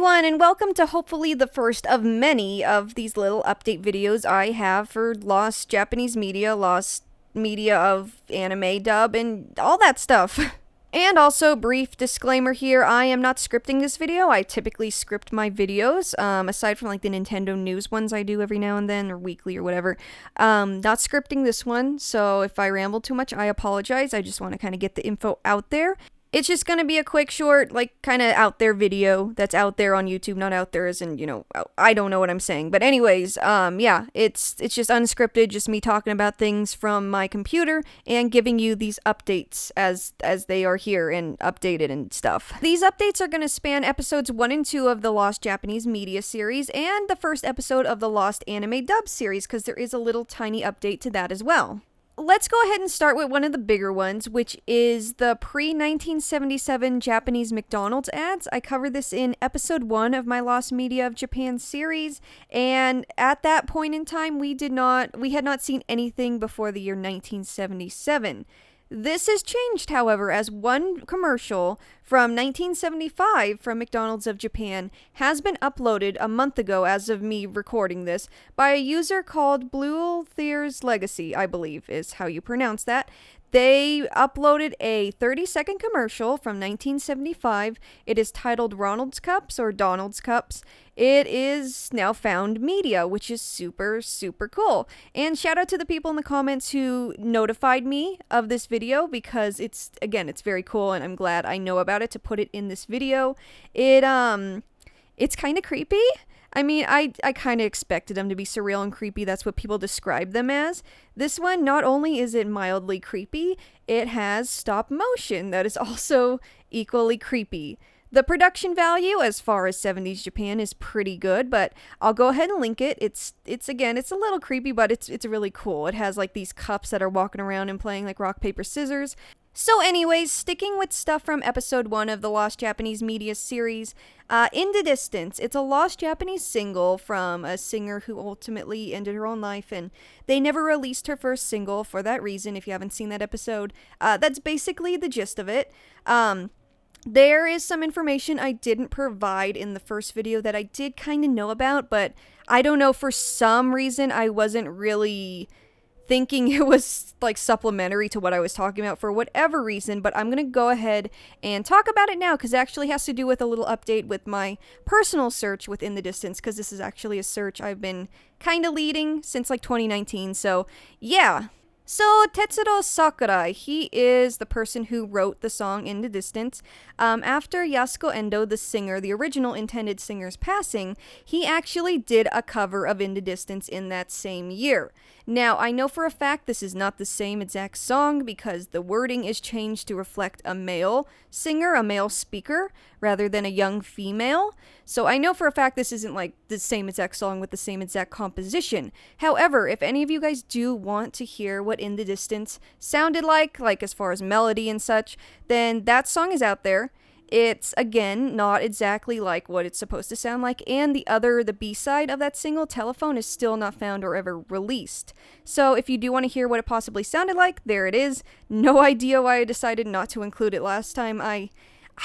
everyone, and welcome to hopefully the first of many of these little update videos I have for lost Japanese media, lost media of anime dub, and all that stuff. And also, brief disclaimer here, I am not scripting this video. I typically script my videos, aside from like the Nintendo news ones I do every now and then, or weekly or whatever. Not scripting this one, so if I ramble too much, I apologize. I just want to kind of get the info out there. It's just gonna be a quick, short, like, kind of out there video that's out there on YouTube, not out there as in, you know, I don't know what I'm saying. But anyways, yeah, it's just unscripted, just me talking about things from my computer and giving you these updates as they are here and updated and stuff. These updates are gonna span episodes 1 and 2 of the Lost Japanese Media series and the first episode of the Lost Anime Dub series, because there is a little tiny update to that as well. Let's go ahead and start with one of the bigger ones, which is the pre-1977 Japanese McDonald's ads. I covered this in episode 1 of my Lost Media of Japan series, and at that point in time, we had not seen anything before the year 1977. This has changed, however, as one commercial from 1975 from McDonald's of Japan has been uploaded a month ago as of me recording this by a user called Blue There's Legacy, I believe is how you pronounce that. They uploaded a 30-second commercial from 1975. It is titled Ronald's Cups or Donald's Cups. It is now found media, which is super, super cool. And shout out to the people in the comments who notified me of this video because it's very cool and I'm glad I know about it to put it in this video. It's kind of creepy. I mean, I kind of expected them to be surreal and creepy. That's what people describe them as. This one, not only is it mildly creepy, it has stop motion that is also equally creepy. The production value, as far as 70s Japan, is pretty good, but I'll go ahead and link it. It's a little creepy, but it's really cool. It has like these cups that are walking around and playing like rock, paper, scissors. So anyways, sticking with stuff from episode 1 of the Lost Japanese Media series, In the Distance, it's a lost Japanese single from a singer who ultimately ended her own life, and they never released her first single for that reason, if you haven't seen that episode. That's basically the gist of it. There is some information I didn't provide in the first video that I did kind of know about, but I don't know, for some reason I wasn't really thinking it was like supplementary to what I was talking about for whatever reason, but I'm gonna go ahead and talk about it now because it actually has to do with a little update with my personal search within the distance, because this is actually a search I've been kind of leading since like 2019, so yeah. So, Tetsuro Sakurai, he is the person who wrote the song In the Distance. After Yasuko Endo, the singer, the original intended singer's passing, he actually did a cover of In the Distance in that same year. Now, I know for a fact this is not the same exact song because the wording is changed to reflect a male singer, a male speaker, rather than a young female. So I know for a fact this isn't like the same exact song with the same exact composition. However, if any of you guys do want to hear what In the Distance sounded like as far as melody and such, then that song is out there. It's, again, not exactly like what it's supposed to sound like, and the B-side of that single, Telephone, is still not found or ever released. So if you do want to hear what it possibly sounded like, there it is. No idea why I decided not to include it last time. I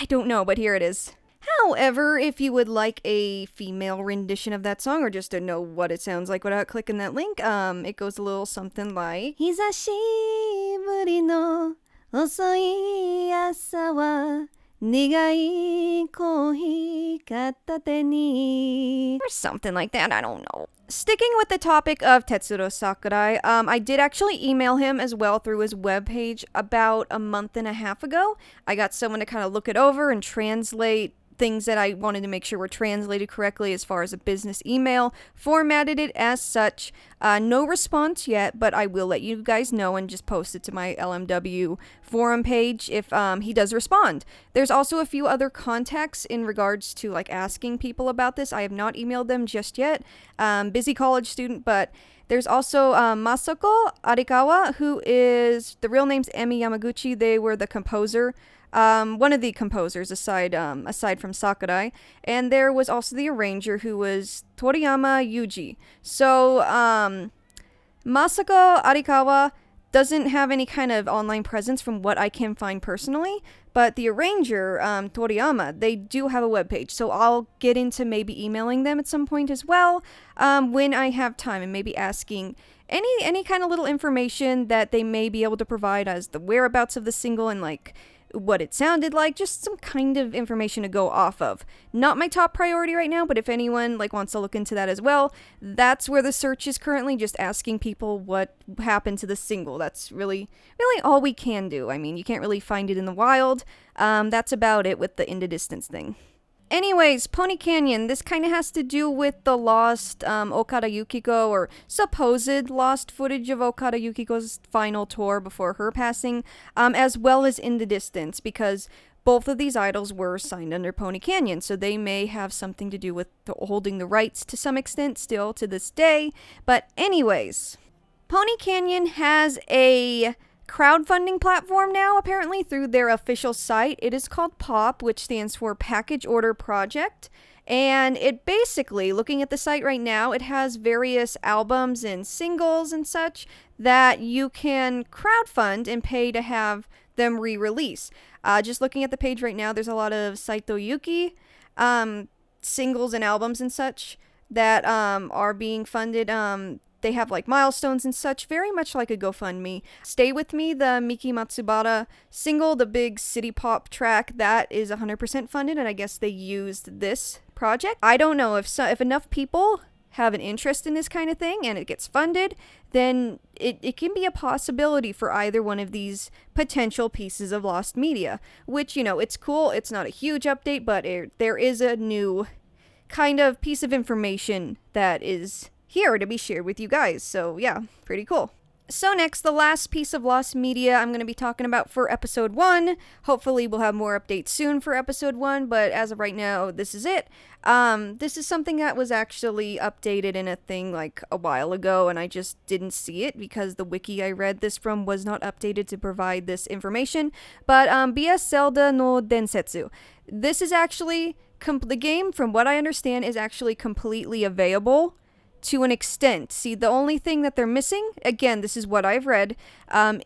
don't know, but here it is. However, if you would like a female rendition of that song, or just to know what it sounds like without clicking that link, it goes a little something like Hisashiburi no osoi asa wa nigai kohi katate ni, or something like that, I don't know. Sticking with the topic of Tetsuro Sakurai, I did actually email him as well through his webpage about a month and a half ago. I got someone to kind of look it over and translate things that I wanted to make sure were translated correctly as far as a business email, formatted it as such. No response yet, but I will let you guys know and just post it to my LMW forum page if he does respond. There's also a few other contacts in regards to like asking people about this. I have not emailed them just yet. Busy college student, but there's also Masako Arikawa, who is, the real name's Emi Yamaguchi. They were the composer. One of the composers aside from Sakurai, and there was also the arranger who was Toriyama Yuji. So, Masako Arikawa doesn't have any kind of online presence from what I can find personally, but the arranger, Toriyama, they do have a webpage, so I'll get into maybe emailing them at some point as well, when I have time, and maybe asking any kind of little information that they may be able to provide as the whereabouts of the single and like what it sounded like, just some kind of information to go off of. Not my top priority right now, but if anyone like wants to look into that as well, that's where the search is currently, just asking people what happened to the single. That's really all we can do. I mean, you can't really find it in the wild. That's about it with the In the Distance thing. Anyways, Pony Canyon, this kind of has to do with the lost Okada Yukiko, or supposed lost footage of Okada Yukiko's final tour before her passing, as well as In the Distance, because both of these idols were signed under Pony Canyon, so they may have something to do with holding the rights to some extent still to this day. But anyways, Pony Canyon has a crowdfunding platform now, apparently, through their official site. It is called POP, which stands for Package Order Project, and it basically, looking at the site right now, it has various albums and singles and such that you can crowdfund and pay to have them re-release. Just looking at the page right now, there's a lot of Saito Yuki singles and albums and such that are being funded. They have like milestones and such, very much like a GoFundMe. Stay With Me, the Miki Matsubara single, the big Citypop track, that is 100% funded, and I guess they used this project. I don't know, if enough people have an interest in this kind of thing and it gets funded, then it can be a possibility for either one of these potential pieces of lost media, which, you know, it's cool. It's not a huge update, but there is a new kind of piece of information that is here to be shared with you guys. So yeah, pretty cool. So next, the last piece of lost media I'm going to be talking about for episode 1. Hopefully we'll have more updates soon for episode 1, but as of right now, this is it. This is something that was actually updated in a thing like a while ago, and I just didn't see it because the wiki I read this from was not updated to provide this information. But BS Zelda no Densetsu. This is actually, the game, from what I understand, is actually completely available to an extent. See, the only thing that they're missing, again, this is what I've read,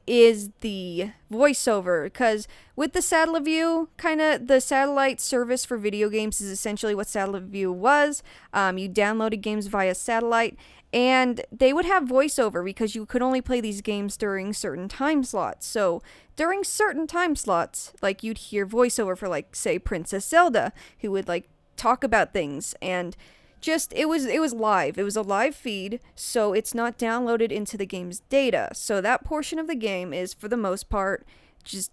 is the voiceover, because with the Satellaview, kind of the satellite service for video games is essentially what Satellaview was. You downloaded games via satellite, and they would have voiceover because you could only play these games during certain time slots. So during certain time slots, like, you'd hear voiceover for, like, say, Princess Zelda, who would, like, talk about things, and just, it was live. It was a live feed, so it's not downloaded into the game's data. So that portion of the game is, for the most part, just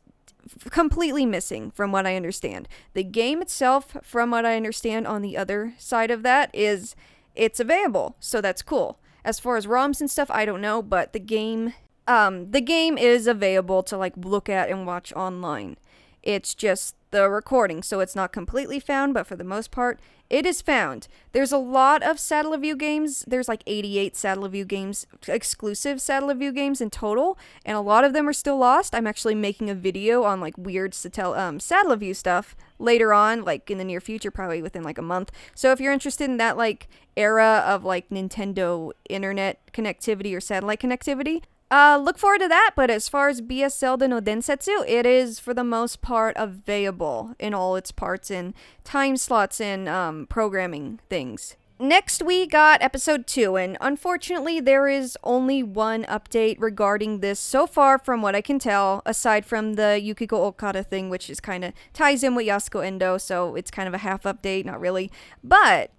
completely missing, from what I understand. The game itself, from what I understand on the other side of that, is it's available, so that's cool. As far as ROMs and stuff, I don't know, but the game is available to, like, look at and watch online. It's just the recording, so it's not completely found, but for the most part, it is found. There's a lot of Satellaview games. There's like 88 Satellaview games, exclusive Satellaview games in total, and a lot of them are still lost. I'm actually making a video on like weird Satellaview stuff later on, like in the near future, probably within like a month. So if you're interested in that like era of like Nintendo internet connectivity or satellite connectivity, look forward to that. But as far as BS Zelda no Densetsu, it is for the most part available in all its parts and time slots and programming things. Next, we got episode 2, and unfortunately there is only one update regarding this so far, from what I can tell, aside from the Yukiko Okada thing, which is kind of ties in with Yasuko Endo, so it's kind of a half update, not really. But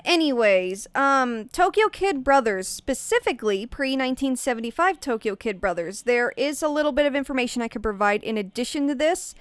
anyways, Tokyo Kid Brothers, specifically pre-1975 Tokyo Kid Brothers, there is a little bit of information I could provide in addition to this.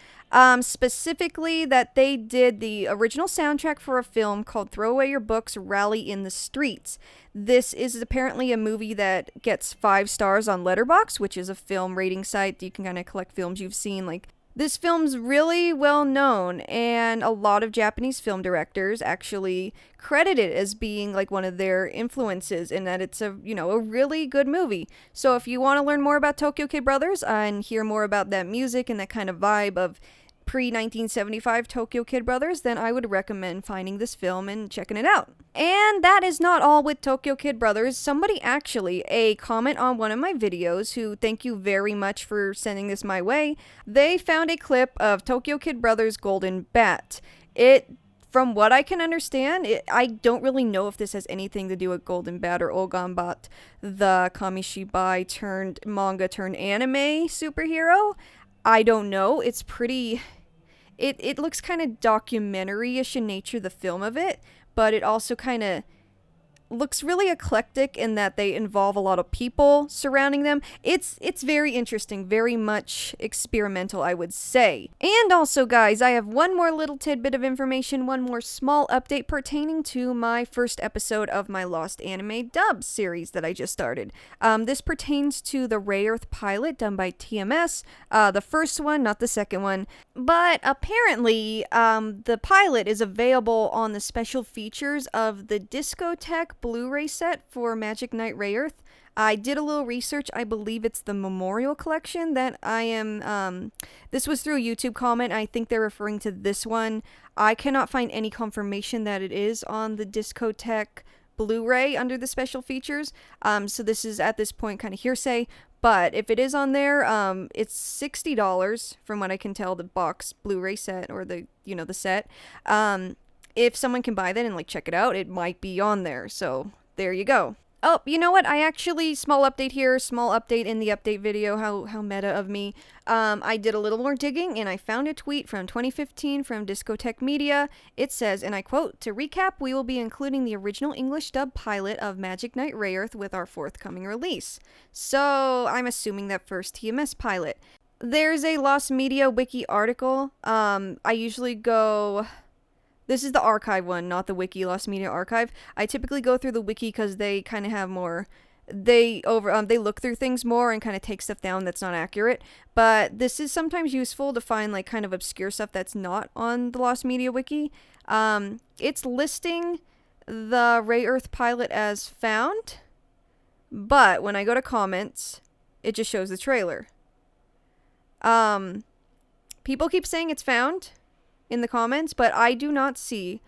Specifically that they did the original soundtrack for a film called Throw Away Your Books, Rally in the Streets. This is apparently a movie that gets 5 stars on Letterboxd, which is a film rating site that you can kind of collect films you've seen. Like, this film's really well known, and a lot of Japanese film directors actually credit it as being like one of their influences, in that it's a really good movie. So if you want to learn more about Tokyo Kid Brothers and hear more about that music and that kind of vibe of pre-1975 Tokyo Kid Brothers, then I would recommend finding this film and checking it out. And that is not all with Tokyo Kid Brothers. Somebody actually, a comment on one of my videos, who thank you very much for sending this my way, they found a clip of Tokyo Kid Brothers' Golden Bat. From what I can understand, I don't really know if this has anything to do with Golden Bat or Oganbat, the Kamishibai turned manga turned anime superhero. I don't know. It's pretty... It looks kind of documentary-ish in nature, the film of it, but it also kind of looks really eclectic in that they involve a lot of people surrounding them. It's very interesting, very much experimental, I would say. And also, guys, I have one more little tidbit of information, one more small update pertaining to my first episode of my Lost Anime Dub series that I just started. This pertains to the Rayearth pilot done by TMS, the first one, not the second one. But apparently, the pilot is available on the special features of the Discotheque Blu-ray set for Magic Knight Rayearth. I did a little research. I believe it's the Memorial Collection that I am... this was through a YouTube comment. I think they're referring to this one. I cannot find any confirmation that it is on the Discotheque Blu-ray under the special features. So this is, at this point, kind of hearsay. But if it is on there, it's $60 from what I can tell, the box Blu-ray set, or the set. If someone can buy that and check it out, it might be on there. So there you go. Oh, you know what? I actually, small update here, small update in the update video, how meta of me. I did a little more digging and I found a tweet from 2015 from Discotheque Media. It says, and I quote, "To recap, we will be including the original English dub pilot of Magic Knight Rayearth with our forthcoming release." So I'm assuming that first TMS pilot. There's a Lost Media Wiki article. I usually go... This is the archive one, not the wiki, Lost Media Archive. I typically go through the wiki because they kind of have more... They look through things more and kind of take stuff down that's not accurate. But this is sometimes useful to find kind of obscure stuff that's not on the Lost Media Wiki. It's listing the Rayearth pilot as found, but when I go to comments, it just shows the trailer. People keep saying it's found in the comments, but I do not see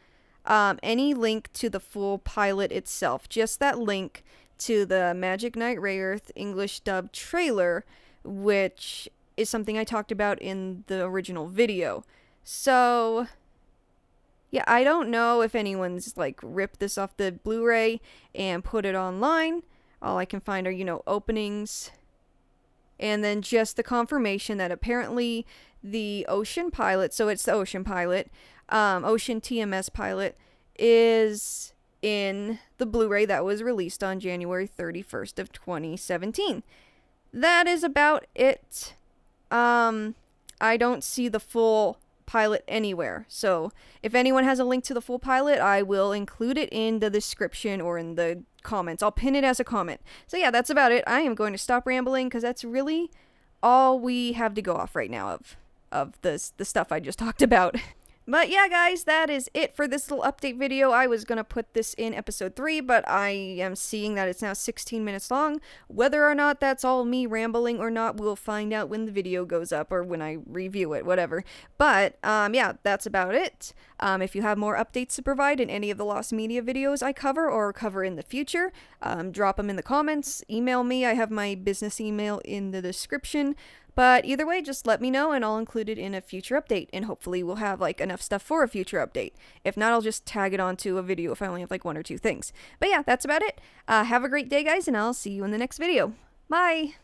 any link to the full pilot itself. Just that link to the Magic Knight Rayearth English dub trailer, which is something I talked about in the original video. So, yeah, I don't know if anyone's ripped this off the Blu-ray and put it online. All I can find are, openings, and then just the confirmation that apparently the Ocean pilot, so it's the Ocean pilot, Ocean TMS pilot, is in the Blu-ray that was released on January 31st of 2017. That is about it. I don't see the full pilot anywhere. So if anyone has a link to the full pilot, I will include it in the description or in the comments. I'll pin it as a comment. So yeah, that's about it. I am going to stop rambling because that's really all we have to go off right now of the stuff I just talked about. But yeah, guys, that is it for this little update video. I was going to put this in episode 3, but I am seeing that it's now 16 minutes long. Whether or not that's all me rambling or not, we'll find out when the video goes up or when I review it, whatever. But, yeah, that's about it. If you have more updates to provide in any of the Lost Media videos I cover or cover in the future, drop them in the comments, email me. I have my business email in the description. But either way, just let me know and I'll include it in a future update, and hopefully we'll have enough stuff for a future update. If not, I'll just tag it onto a video if I only have 1 or 2 things. But yeah, that's about it. Have a great day, guys, and I'll see you in the next video. Bye!